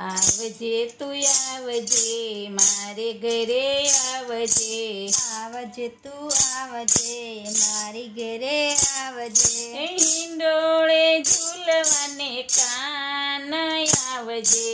આવજે તું આવજે મારે ઘરે આવજે આવજે તું આવજે મારી ઘરે આવજે હિંડોળે ઝૂલવાને કાન આવજે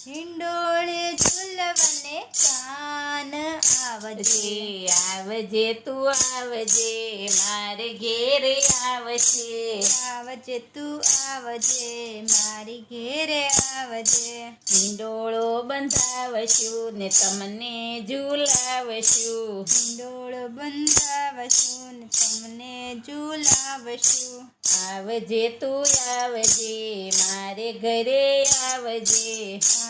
હિંડોળે ઝૂલવાને કાન આવજે આવજે તું આવજે મારે ઘેરે આવજે આવજે તું આવજે મારી ઘેરે આવજે હિંડોળો બંધાવશું ને તમને ઝૂલાવશું હિંડોળો બંધાવશું ને તમને ઝૂલાવશું આવજે તું આવજે મારે ઘરે આવજે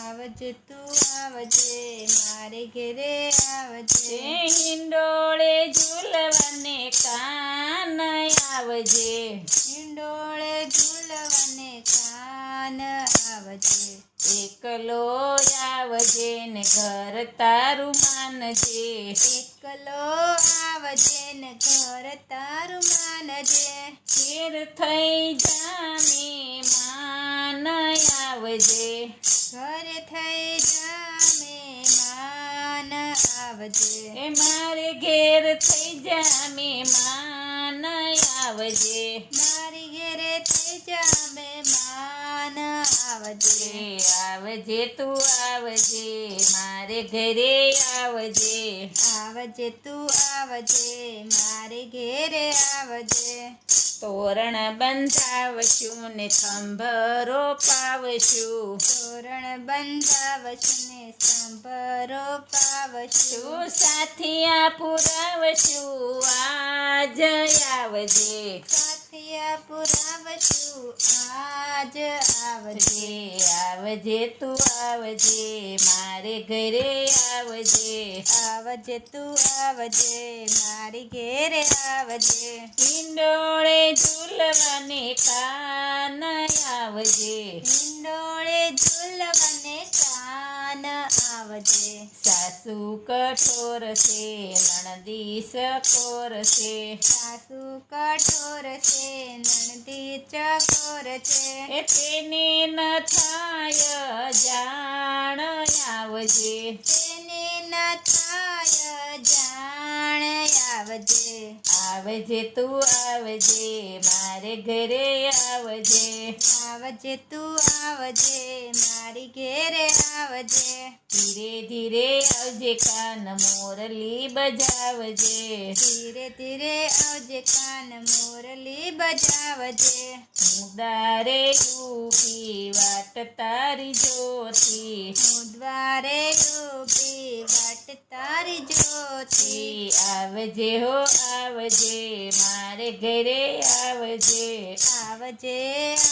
આવજે તું આવજે મારે ઘરે આવજે હિંડોળે ઝૂલવાને કાન આવજે હિંડોળે ઝૂલવાને કાન આવજે એકલો આવજે ને ઘર તારું માનજે એકલો આવજે ને ઘર તારું માનજે ફેર થઈ જામે માન આવજે ઘરે થઈ જામે માન આવજે એ મારે ઘેર થઈ જામે માન આવજે મારી ઘેરે થઈ જામે માન આવજે આવજે તું આવજે મારે ઘરે આવજે આવજે તું આવજે મારે ઘેરે આવજે તોરણ બંધાવશું ને થંભરો પાવશું તોરણ બંધાવશું ને સંભરો પાવશું તું સાથિયા પુરાવશું આજ આવજે સાથિયા પુરાવશું આજ આવજે આવજે તું આવજે મારે ઘરે આવજે આવજે તું આવજે મારી ઘેરે આવજે હિંડોળે ઝૂલવાને કાન આવજે હિંડોળે ઝૂલવાને કાન આવજે સાસુ કઠોર છે નણદી સકોર છે સાસુ કઠોર છે નણદી ચકોર છે એ તેને ન થાય જાણ આવજે તેને ન થાય જાણ આવજે આવજે તું આવજે મારે ઘરે આવજે આવજે તું આવજે મારી ઘેરે આવજે ધીરે ધીરે આવજે કાન મોરલી બજાવજે ધીરે ધીરે આવજે કાન મોરલી બજાવજે હું દારે ઊભી વાટ તારી જોતી હું દ્વારે ઊભી વાટ તારી જોતી આવજે હો આવજે મારે ઘરે આવજે આવજે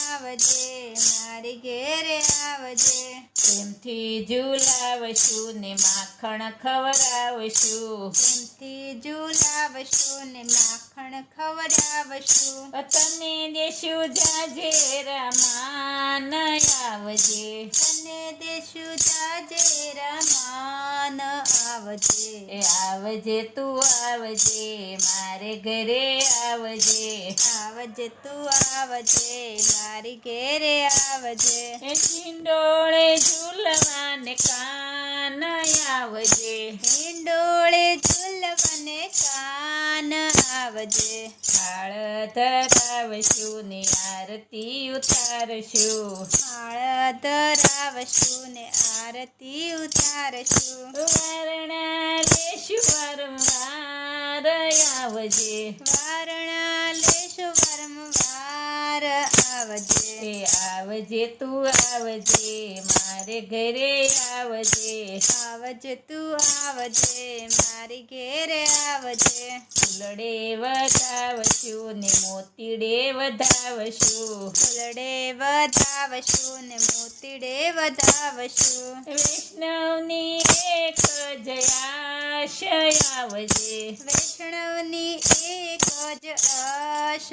આવજે મારી ઘેરે આવજે પ્રેમથી ઝૂલાવશું ને માખણ ખવડાવશું પ્રેમથી ઝૂલાવશું ને માખણ ખવડાવશું તને દેશું જાજેરા માન આવજે તને દેશું જાજેરા માન આવજે એ આવજે તું આવજે મારે ઘરે આવજે આવજે તું આવજે મારી ઘેરે આવજે એ હિંડોળે ઝૂલવાને કાન આવજે હિંડોળે ઝૂલવાને કાન આવજે થાળ ધરાવશું ને આરતી ઉતારશું થાળ ધરાવશું ને આરતી ઉતારશું વારણા લેશું વારંવાર આવજે વારણા લેશું વારંવાર આવજે. આવજે. એ આવજે તું આવજે મારે ઘરે આવજે આવજે તું આવજે મારી ઘેરે આવજે. હિંડોળે ઝૂલવાને કાન આવજે ફૂલડે વધાવશું ને મોતીડે વધાવશું ફૂલડે વધાવશું ને મોતીડે વધાવશું વૈષ્ણવની એક જ આશય આવજે વૈષ્ણવની એક જ આશ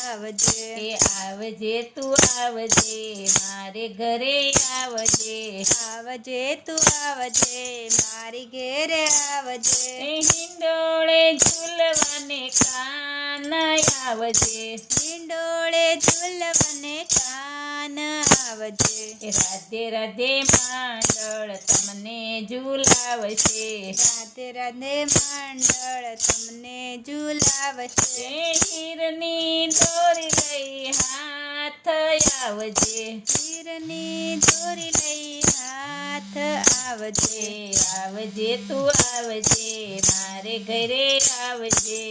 આવજે. એ આવજે તું આવજે મારે ઘરે આવજે આવજે તું આવજે મારી ઘેરે આવજે હિંડોળે ઝૂલવાને કાન આવજે હિંડોળે ઝૂલવાને કાન આવજે રાધે રાધે માંડળ તમને ઝૂલાવશે રાધે રાધે માંડળ તમને ઝૂલાવશે હીરની દોરી લઈ હાથ આવજે હીરની દોરી લઈ હાથ આવજે આવજે તું આવજે મારે ઘરે આવજે